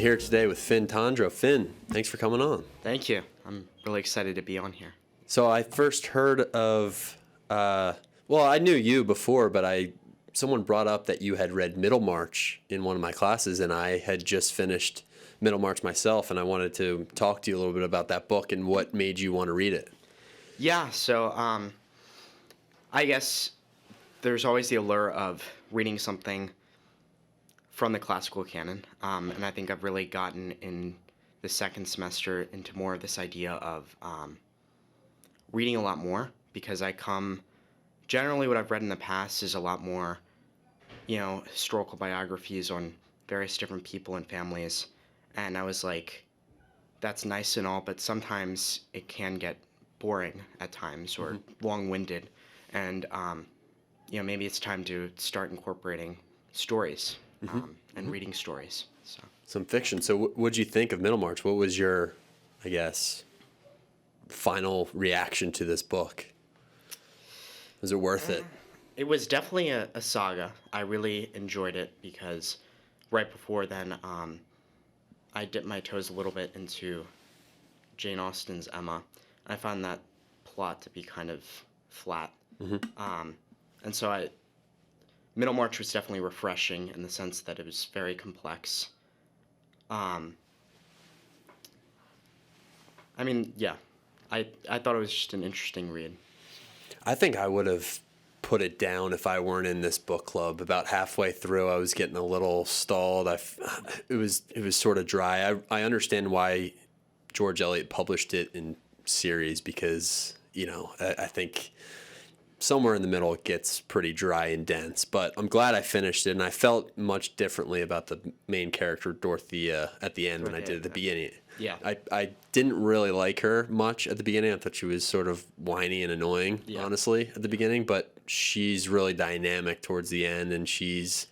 here today with Finn Tondro. Finn, thanks for coming on. Thank you. I'm really excited to be on here. So I first heard of, I knew you before, but someone brought up that you had read Middlemarch in one of my classes, and I had just finished Middlemarch myself, and I wanted to talk to you a little bit about that book and what made you want to read it. Yeah, so I guess there's always the allure of reading something from the classical canon, and I think I've really gotten in the second semester into more of this idea of reading a lot more, because generally what I've read in the past is a lot more, historical biographies on various different people and families, and I was like, that's nice and all, but sometimes it can get boring at times or long-winded, and maybe it's time to start incorporating stories and reading stories. So some fiction. So what'd you think of Middlemarch? What was your, I guess, final reaction to this book? Was it worth it? It was definitely a saga. I really enjoyed it because right before then, I dipped my toes a little bit into Jane Austen's Emma. I found that plot to be kind of flat. And so Middlemarch was definitely refreshing in the sense that it was very complex. I thought it was just an interesting read. I think I would have put it down if I weren't in this book club. About halfway through, I was getting a little stalled. It was sort of dry. I understand why George Eliot published it in series because, I think somewhere in the middle it gets pretty dry and dense. But I'm glad I finished it, and I felt much differently about the main character, Dorothea, at the end than I did at the beginning. Yeah. I didn't really like her much at the beginning. I thought she was sort of whiny and annoying, honestly, at the beginning. But she's really dynamic towards the end, and she's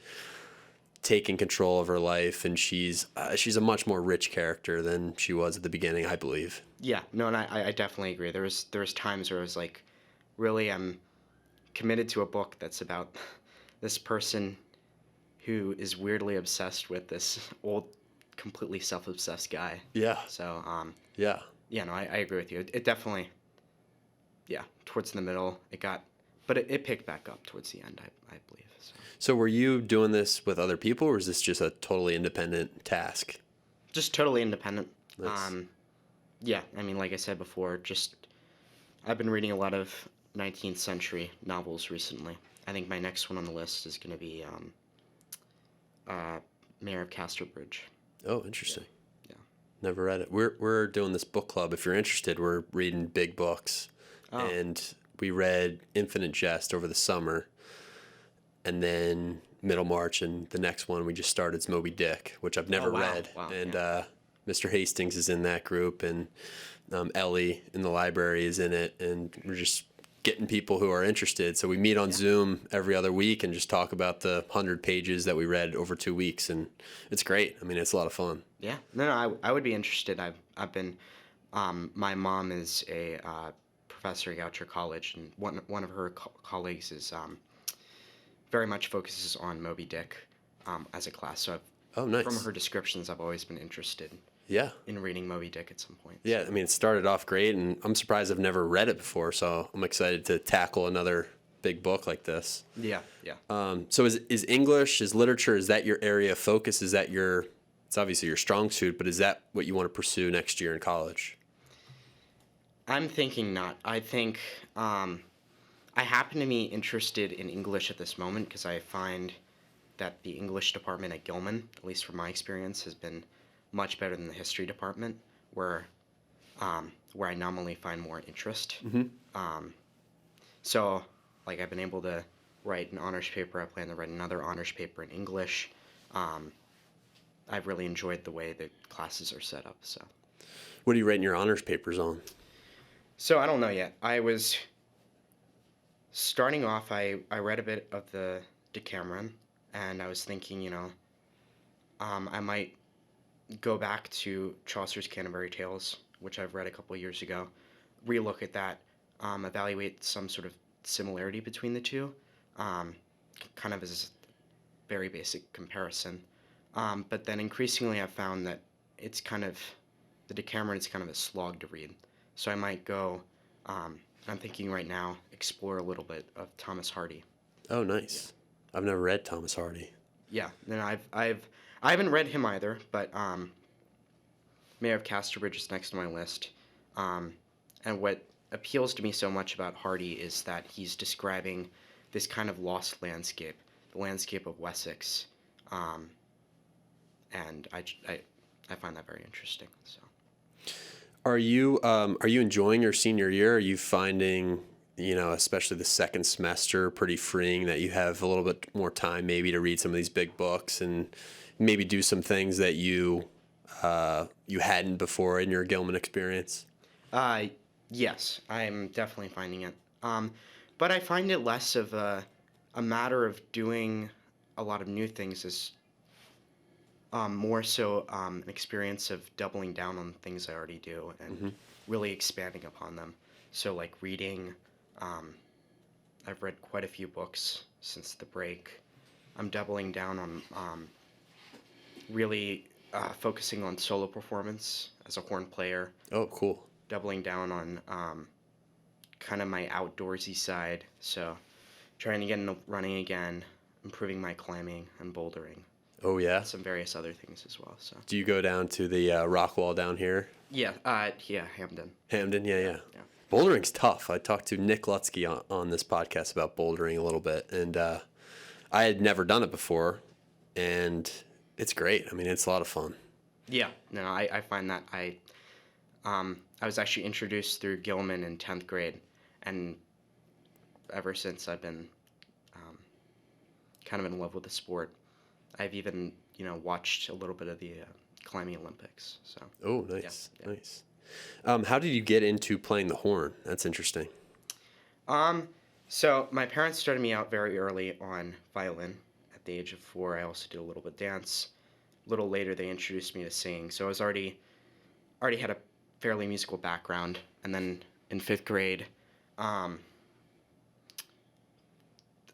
taking control of her life, and she's a much more rich character than she was at the beginning, I believe. Yeah, no, and I definitely agree. There was times where I was like, really, I'm committed to a book that's about this person who is weirdly obsessed with this old, completely self-obsessed guy. Yeah. So, yeah. Yeah, no, I agree with you. It definitely, towards the middle, but it picked back up towards the end, I believe. So were you doing this with other people, or was this just a totally independent task? Just totally independent. Nice. Like I said before, I've been reading a lot of 19th century novels recently. I think my next one on the list is going to be Mayor of Casterbridge. Oh, interesting. Yeah. Never read it. We're doing this book club. If you're interested, we're reading big books. Oh. And we read Infinite Jest over the summer, and then Middlemarch, and the next one we just started is Moby Dick, which I've never read. Wow. And Mr. Hastings is in that group, and Ellie in the library is in it, and we're just getting people who are interested. So we meet on Zoom every other week and just talk about the 100 pages that we read over 2 weeks, and it's great. I mean, it's a lot of fun. Yeah. No, I would be interested. I've been, my mom is a professor at Goucher College, and one of her colleagues is very much focuses on Moby Dick as a class. So nice. From her descriptions, I've always been interested in reading Moby Dick at some point. Yeah, I mean, it started off great, and I'm surprised I've never read it before, so I'm excited to tackle another big book like this. Yeah. So is English, is literature, is that your area of focus? Is that it's obviously your strong suit, but is that what you want to pursue next year in college? I'm thinking not. I think I happen to be interested in English at this moment because I find that the English department at Gilman, at least from my experience, has been much better than the history department, where I normally find more interest. So, I've been able to write an honors paper. I plan to write another honors paper in English. I've really enjoyed the way the classes are set up. So, what are you writing your honors papers on? So I don't know yet. I was starting off. I read a bit of the Decameron, and I was thinking, I might go back to Chaucer's Canterbury Tales, which I've read a couple years ago, relook at that, evaluate some sort of similarity between the two, kind of as a very basic comparison. But then increasingly I've found that it's kind of, the Decameron is kind of a slog to read. So I might go, I'm thinking right now, explore a little bit of Thomas Hardy. Oh, nice. I've never read Thomas Hardy. Yeah, and I haven't read him either, but Mayor of Casterbridge is next to my list. And what appeals to me so much about Hardy is that he's describing this kind of lost landscape, the landscape of Wessex, and I find that very interesting. So, Are you enjoying your senior year? Are you finding, especially the second semester, pretty freeing, that you have a little bit more time maybe to read some of these big books and maybe do some things that you hadn't before in your Gilman experience? yes, I'm definitely finding it. But I find it less of a matter of doing a lot of new things as more so an experience of doubling down on things I already do and really expanding upon them. So like reading, I've read quite a few books since the break. I'm doubling down on really focusing on solo performance as a horn player. Oh, cool. Doubling down on kind of my outdoorsy side. So trying to get into running again, improving my climbing and bouldering. Oh, yeah. Some various other things as well. So. Do you go down to the rock wall down here? Yeah, Hamden. Hamden, yeah. Yeah. Bouldering's tough. I talked to Nick Lutsky on this podcast about bouldering a little bit, and I had never done it before, and it's great. I mean, it's a lot of fun. Yeah, no, I find that I was actually introduced through Gilman in 10th grade, and ever since I've been kind of in love with the sport. I've even, watched a little bit of the climbing Olympics. So. Oh, nice, yeah. Nice. How did you get into playing the horn? That's interesting. So my parents started me out very early on violin at the age of 4. I also did a little bit of dance. A little later, they introduced me to singing. So I was already had a fairly musical background. And then in 5th grade,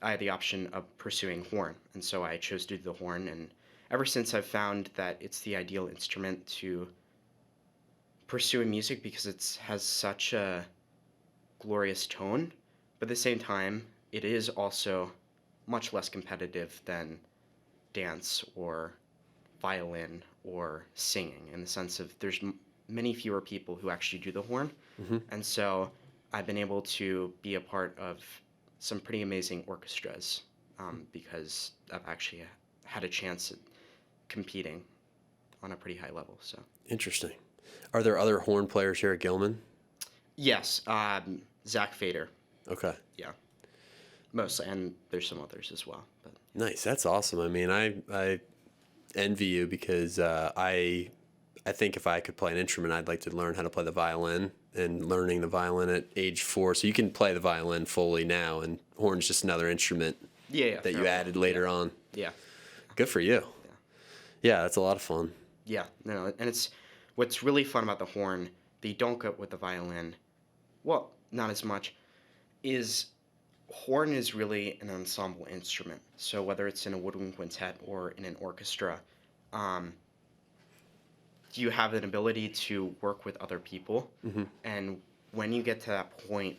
I had the option of pursuing horn, and so I chose to do the horn, and ever since I've found that it's the ideal instrument to pursue in music because it has such a glorious tone, but at the same time, it is also much less competitive than dance or violin or singing, in the sense of there's many fewer people who actually do the horn, and so I've been able to be a part of some pretty amazing orchestras because I've actually had a chance at competing on a pretty high level. So Interesting. Are there other horn players here at Gilman? yes, Zach Fader. Okay. Yeah, mostly, and there's some others as well. But Nice. That's awesome. I mean, I envy you because I think if I could play an instrument, I'd like to learn how to play the violin, and learning the violin at age 4. So you can play the violin fully now, and horn's just another instrument that you added later on. Yeah. Good for you. Yeah, that's a lot of fun. Yeah, no, and it's what's really fun about the horn that you don't get with the violin. Well, not as much. Is horn is really an ensemble instrument. So whether it's in a woodwind quintet or in an orchestra, you have an ability to work with other people. And when you get to that point,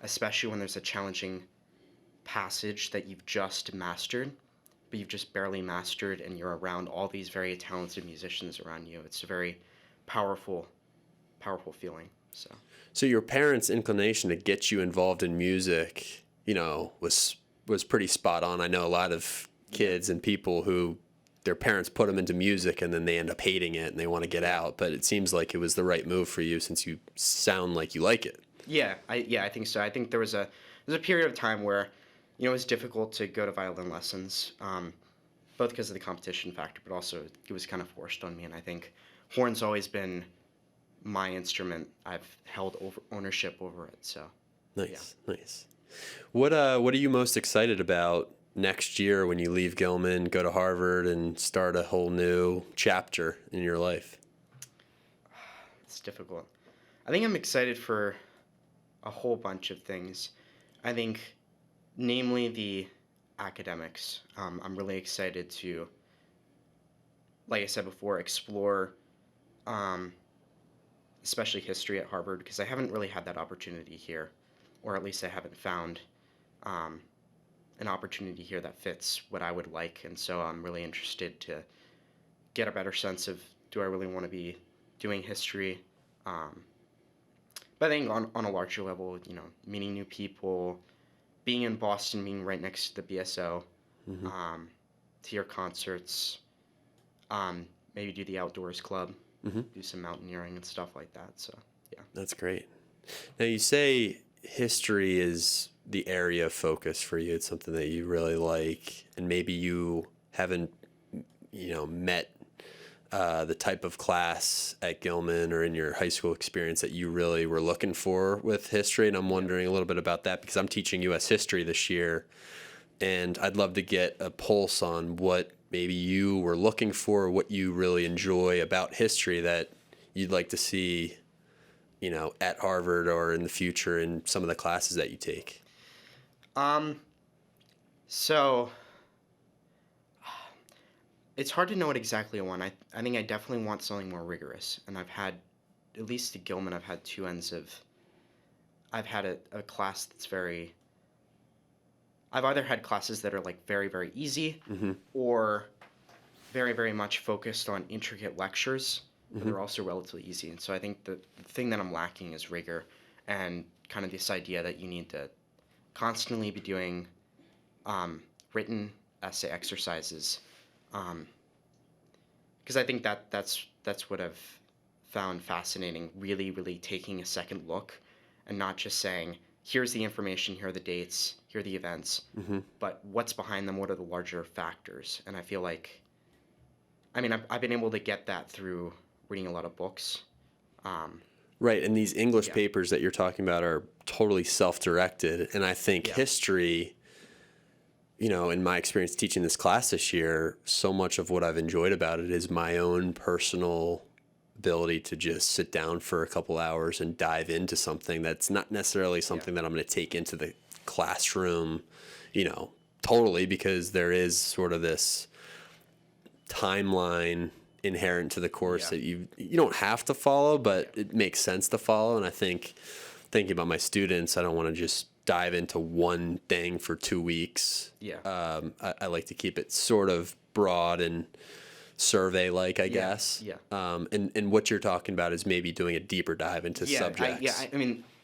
especially when there's a challenging passage that you've just mastered, but you've just barely mastered, and you're around all these very talented musicians around you, it's a very powerful feeling. So your parents' inclination to get you involved in music, was pretty spot on. I know a lot of kids and people who their parents put them into music and then they end up hating it and they want to get out. But it seems like it was the right move for you since you sound like you like it. Yeah, I think so. I think there was a period of time where, it was difficult to go to violin lessons, both because of the competition factor, but also it was kind of forced on me. And I think horn's always been my instrument. I've held ownership over it. So nice. What are you most excited about next year when you leave Gilman, go to Harvard, and start a whole new chapter in your life? It's difficult. I think I'm excited for a whole bunch of things. I think, namely, the academics. I'm really excited to like I said before, explore, um, especially history at Harvard, because I haven't really had that opportunity here, or at least I haven't found um, an opportunity here that fits what I would like. And so I'm really interested to get a better sense of, do I really want to be doing history? Um, but I think on a larger level, meeting new people, being in Boston, being right next to the BSO, Hmm. to hear concerts, maybe do the outdoors club, Hmm. do some mountaineering and stuff like that. So, yeah. That's great. Now, you say history is the area of focus for you. It's something that you really like, and maybe you haven't, met the type of class at Gilman or in your high school experience that you really were looking for with history. And I'm wondering a little bit about that because I'm teaching U.S. history this year, and I'd love to get a pulse on what maybe you were looking for, what you really enjoy about history that you'd like to see, at Harvard or in the future in some of the classes that you take. Um, so it's hard to know what exactly I want. I think I definitely want something more rigorous. And I've had, at least at Gilman, I've had two ends of, I've had a class that's I've either had classes that are like very, very easy Mm-hmm. or very, very much focused on intricate lectures, but Mm-hmm. they're also relatively easy. And so I think the thing that I'm lacking is rigor and kind of this idea that you need to constantly be doing written essay exercises. Because I think that's what I've found fascinating, really, really taking a second look and not just saying, here's the information, here are the dates, here are the events, Mm-hmm. but what's behind them, what are the larger factors? And I feel like, I've been able to get that through reading a lot of books. Um, Right, and these English yeah, papers that you're talking about are totally self-directed, and I think yeah, history, in my experience teaching this class this year, so much of what I've enjoyed about it is my own personal ability to just sit down for a couple hours and dive into something that's not necessarily yeah, something that I'm going to take into the classroom, totally, because there is sort of this timeline inherent to the course yeah, that you don't have to follow, but yeah, it makes sense to follow. And I think thinking about my students, I don't want to just dive into one thing for 2 weeks. yeah, I like to keep it sort of broad and survey like, I yeah, guess. yeah. And what you're talking about is maybe doing a deeper dive into subjects.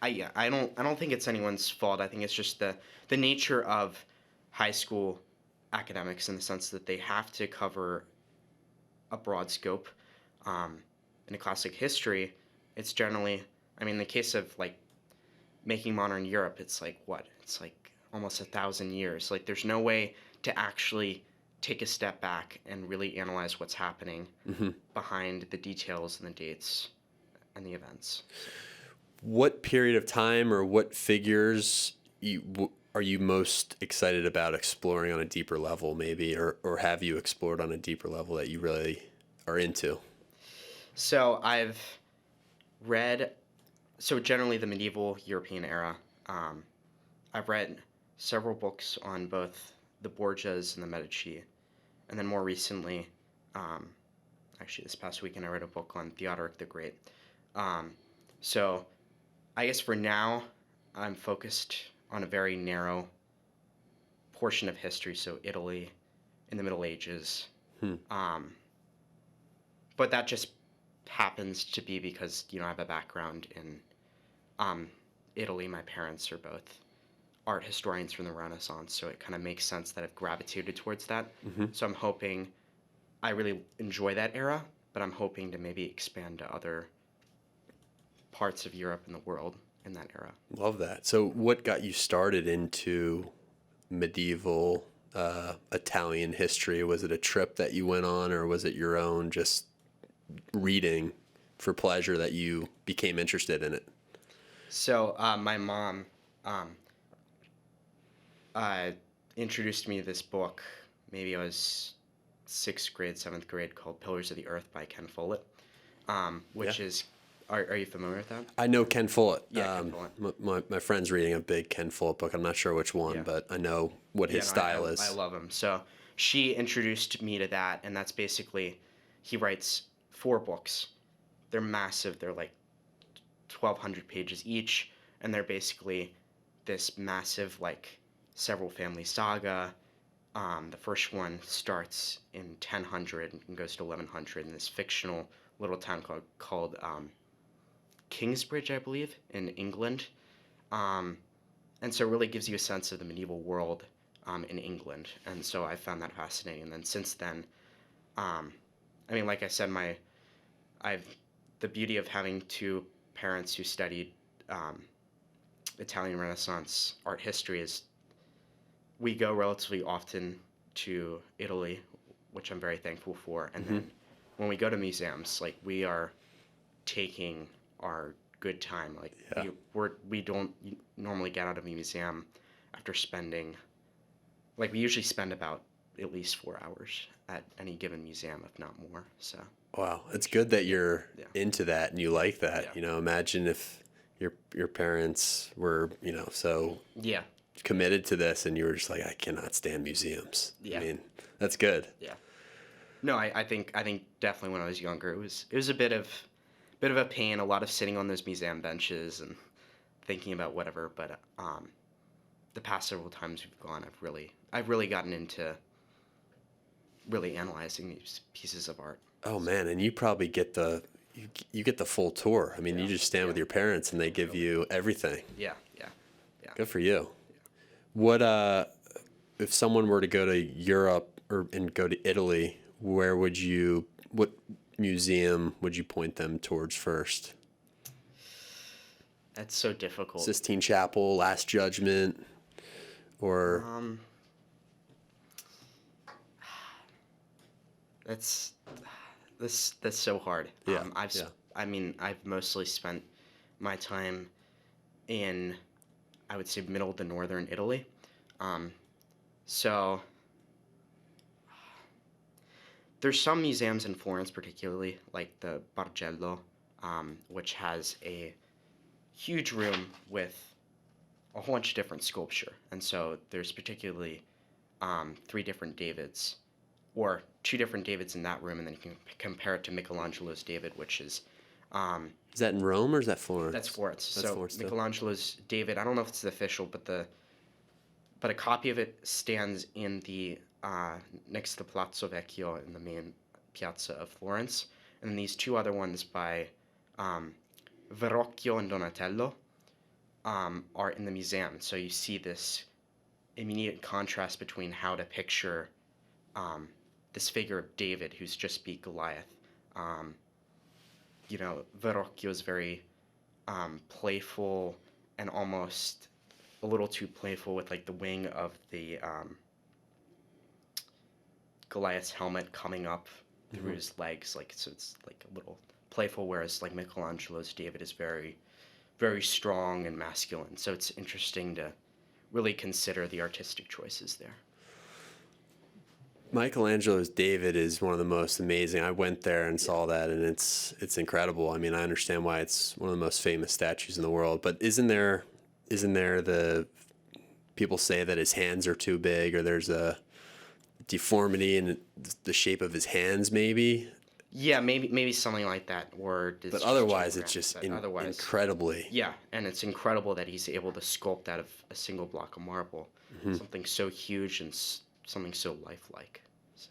I don't think it's anyone's fault. I think it's just the nature of high school academics in the sense that they have to cover a broad scope. Um, in a class like history, it's generally, in the case of like making modern Europe, it's like what? It's like almost 1,000 years. Like there's no way to actually take a step back and really analyze what's happening Hmm. behind the details and the dates and the events. What period of time or what figures are you most excited about exploring on a deeper level, maybe, or have you explored on a deeper level that you really are into? So I've read, so generally the medieval European era. Um, I've read several books on both the Borgias and the Medici, and then more recently, um, actually this past weekend, I read a book on Theoderic the Great. Um, so I guess for now, I'm focused on a very narrow portion of history, so Italy in the Middle Ages. Hmm. Um, but that just happens to be because I have a background in Italy. My parents are both art historians from the Renaissance, so it kind of makes sense that I've gravitated towards that. Hmm. So I'm hoping I really enjoy that era, but I'm hoping to maybe expand to other parts of Europe and the world in that era. Love that. So, what got you started into medieval Italian history? Was it a trip that you went on, or was it your own just reading for pleasure that you became interested in it? So my mom um, uh, introduced me to this book. Maybe I was sixth grade, seventh grade, called Pillars of the Earth by Ken Follett, Yeah. which is. Are you familiar with that? I know Ken Follett. Yeah, Ken Follett. My friend's reading a big Ken Follett book. I'm not sure which one, Yeah. but I know what Yeah, his no, style I is. love him. So she introduced me to that, and that's basically he writes 4 books. They're massive. They're like 1,200 pages each, and they're basically this massive, like, several family saga. The first one starts in 1000 and goes to 1100 in this fictional little town called Kingsbridge, I believe, in England. And so it really gives you a sense of the medieval world in England. And so I found that fascinating. And then since then, I mean, like I said, I've the beauty of having 2 parents who studied Italian Renaissance art history is we go relatively often to Italy, which I'm very thankful for. And then when we go to museums, like, we are taking our good time. Like, we don't normally get out of a museum after spending, like, we usually spend about at least 4 hours at any given museum, if not more. So wow, it's good that you're into that and you like that. You know, imagine if your parents were, you know, so committed to this and you were just like, I cannot stand museums. I mean, that's good. No, I think definitely when I was younger, it was a bit of a pain, a lot of sitting on those museum benches and thinking about whatever. But the past several times we've gone, I've really gotten into really analyzing these pieces of art. Oh man, and you probably get you get the full tour. I mean, you just stand with your parents and they give you everything. Yeah. Good for you. What if someone were to go to Europe and go to Italy, what museum would you point them towards first? That's so difficult. Sistine Chapel, Last Judgment, or that's so hard. I've mostly spent my time in, I would say, middle to northern Italy. So there's some museums in Florence, particularly like the Bargello, which has a huge room with a whole bunch of different sculpture. And so there's particularly 3 different Davids, or 2 different Davids in that room, and then you can compare it to Michelangelo's David, which is... is that in Rome or is that Florence? That's Florence. That's so Florence Michelangelo's David, I don't know if it's the official, but a copy of it stands in the next to the Palazzo Vecchio in the main piazza of Florence. And then these 2 other ones by Verrocchio and Donatello are in the museum. So you see this immediate contrast between how to picture this figure of David who's just beat Goliath. You know, Verrocchio is very playful and almost a little too playful with, like, the wing of the Goliath's helmet coming up through his legs, like, so it's like a little playful, whereas like Michelangelo's David is very, very strong and masculine. So it's interesting to really consider the artistic choices there. Michelangelo's David is one of the most amazing. I went there and saw that, and it's incredible. I mean, I understand why it's one of the most famous statues in the world. But isn't there the people say that his hands are too big, or there's a deformity in the shape of his hands, maybe? Yeah, maybe something like that. But otherwise, it's just incredibly. Yeah, and it's incredible that he's able to sculpt out of a single block of marble something so huge and something so lifelike. So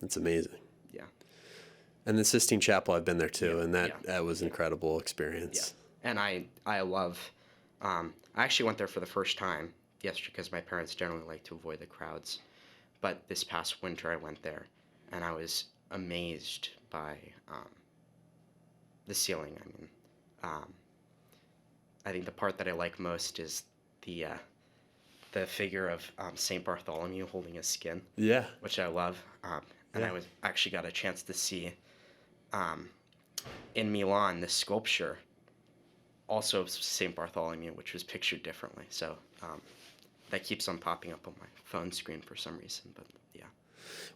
it's amazing. Yeah. And the Sistine Chapel, I've been there too, and that was an incredible experience. Yeah. And I love. I actually went there for the first time yesterday because my parents generally like to avoid the crowds, but this past winter I went there, and I was amazed by the ceiling. I mean, I think the part that I like most is the figure of Saint Bartholomew holding his skin. Yeah, which I love, and I actually got a chance to see in Milan this sculpture, also of Saint Bartholomew, which was pictured differently. So that keeps on popping up on my phone screen for some reason, but yeah.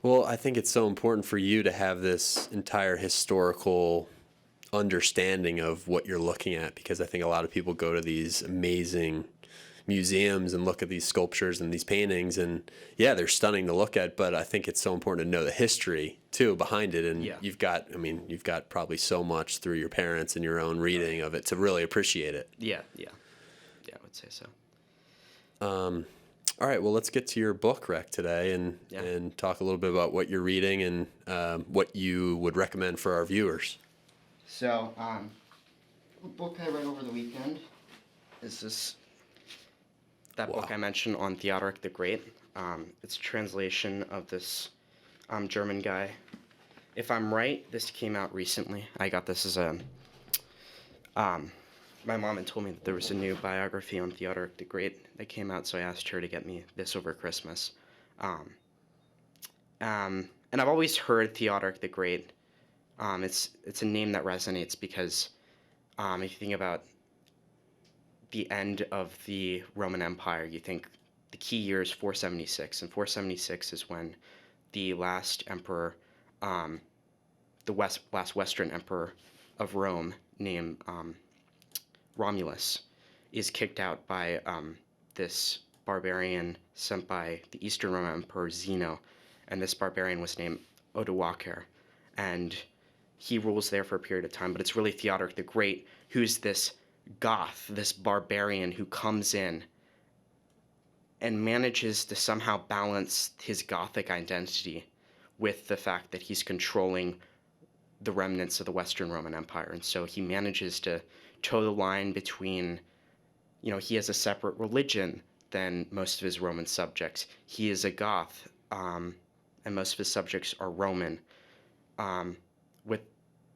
Well, I think it's so important for you to have this entire historical understanding of what you're looking at, because I think a lot of people go to these amazing museums and look at these sculptures and these paintings, and yeah, they're stunning to look at, but I think it's so important to know the history too behind it. And you've got probably so much through your parents and your own reading of it to really appreciate it. Yeah, I would say so. All right, well, let's get to your book rec today and talk a little bit about what you're reading and what you would recommend for our viewers. So, the book I read over the weekend is that book I mentioned on Theoderic the Great. It's a translation of this German guy. If I'm right, this came out recently. I got this as a... my mom had told me that there was a new biography on Theoderic the Great that came out, so I asked her to get me this over Christmas. And I've always heard Theoderic the Great. It's a name that resonates because if you think about the end of the Roman Empire, you think the key year is 476, and 476 is when the last emperor, last Western emperor of Rome, named Romulus, is kicked out by this barbarian sent by the Eastern Roman Emperor Zeno, and this barbarian was named Odoacer, and he rules there for a period of time. But it's really Theodoric the Great who's this Goth, this barbarian who comes in and manages to somehow balance his Gothic identity with the fact that he's controlling the remnants of the Western Roman Empire. And so he manages to toe the line between, he has a separate religion than most of his Roman subjects. He is a Goth, and most of his subjects are Roman, with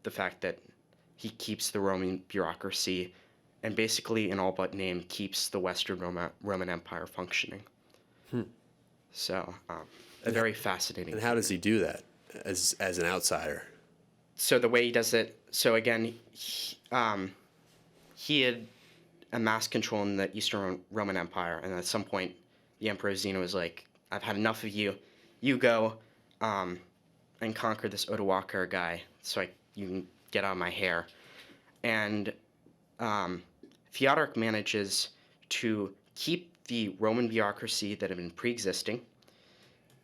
the fact that he keeps the Roman bureaucracy and basically, in all but name, keeps the Western Roman Empire functioning. So, a very fascinating. And how does he do that as an outsider? So the way he does it, so again, he had amassed control in the Eastern Roman Empire, and at some point, the Emperor Zeno was like, I've had enough of you. You go and conquer this Odoacer guy so you can get out of my hair. And Theodoric manages to keep the Roman bureaucracy that had been pre-existing,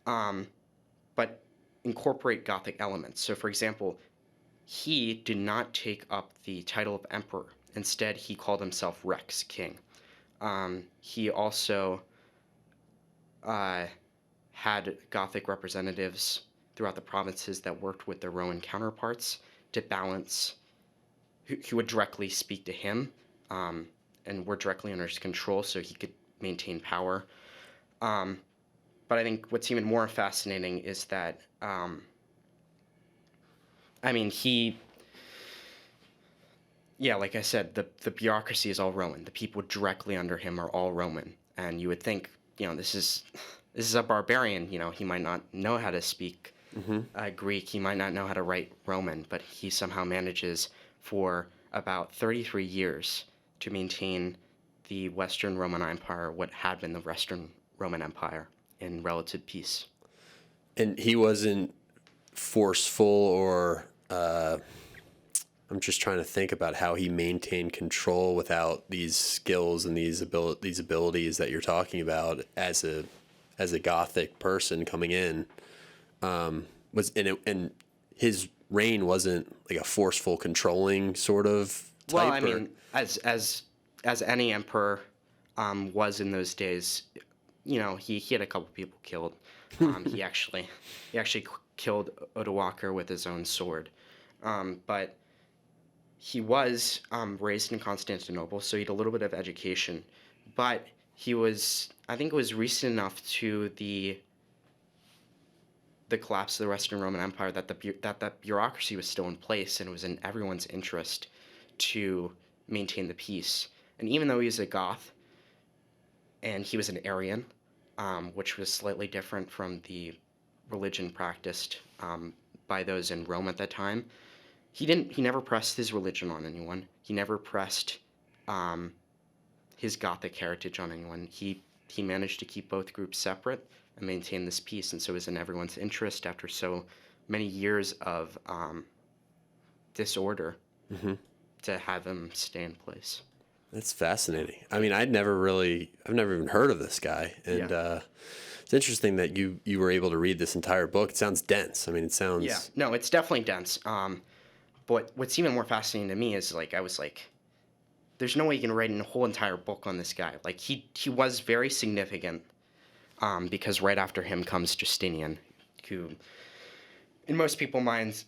but incorporate Gothic elements. So, for example, he did not take up the title of emperor. Instead, he called himself Rex, king. He also had Gothic representatives throughout the provinces that worked with their Roman counterparts to balance, who would directly speak to him and were directly under his control so he could maintain power. But I think what's even more fascinating is that, like I said, the bureaucracy is all Roman. The people directly under him are all Roman. And you would think, this is a barbarian. He might not know how to speak Greek. He might not know how to write Roman, but he somehow manages for about 33 years to maintain the Western Roman Empire, what had been the Western Roman Empire, in relative peace. And he wasn't forceful or... I'm just trying to think about how he maintained control without these skills and these abilities that you're talking about as a Gothic person coming in. And his reign wasn't like a forceful, controlling sort of type. Well, as any emperor was in those days, he had a couple people killed. He actually killed Odoacer with his own sword, but he was raised in Constantinople, so he had a little bit of education, but I think it was recent enough to the collapse of the Western Roman Empire that that bureaucracy was still in place, and it was in everyone's interest to maintain the peace. And even though he was a Goth, and he was an Arian, which was slightly different from the religion practiced by those in Rome at that time, he never pressed his religion on anyone. He never pressed his Gothic heritage on anyone. He managed to keep both groups separate and maintain this peace, and so it was in everyone's interest after so many years of disorder to have him stay in place. That's fascinating. I mean, I've never even heard of this guy. And it's interesting that you were able to read this entire book. It sounds dense. I mean, it sounds... Yeah, no, it's definitely dense. But what's even more fascinating to me is, like, I was like, there's no way you can write a whole entire book on this guy. Like, he was very significant, because right after him comes Justinian, who, in most people's minds,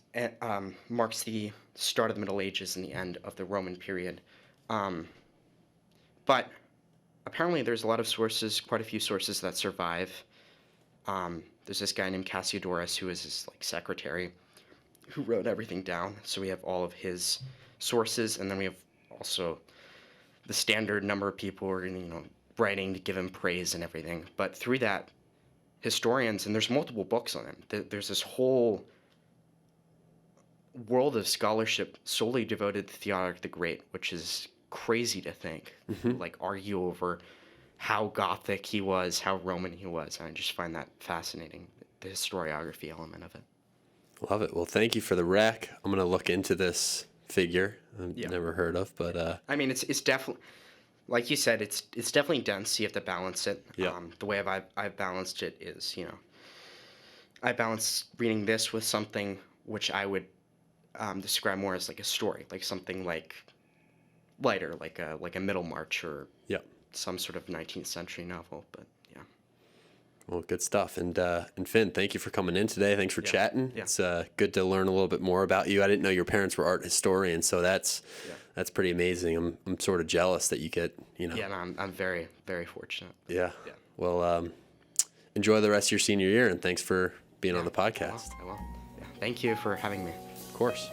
marks the start of the Middle Ages and the end of the Roman period. But apparently there's a lot of sources, quite a few sources that survive. There's this guy named Cassiodorus, who is his, like, secretary, who wrote everything down. So we have all of his sources, and then we have also the standard number of people who are, writing to give him praise and everything. But through that, historians, and there's multiple books on him, there's this whole world of scholarship solely devoted to Theoderic the Great, which is crazy to think. Like, argue over how Gothic he was, how Roman he was. I just find that fascinating, the historiography element of it. Love it. Well, thank you for the rec. I'm going to look into this figure I've never heard of, but... I mean, it's definitely, like you said, it's definitely dense. You have to balance it. Yeah. The way I've balanced it is, I balance reading this with something which I would describe more as like a story, like something like lighter, like a Middlemarch or some sort of 19th century novel. But yeah. Well, good stuff. And Finn, thank you for coming in today. Thanks for chatting. Yeah. It's good to learn a little bit more about you. I didn't know your parents were art historians, so that's pretty amazing. I'm sort of jealous that you get, Yeah, no, I'm very, very fortunate. Yeah. Well, enjoy the rest of your senior year, and thanks for being on the podcast. I will. Yeah. Thank you for having me. Of course.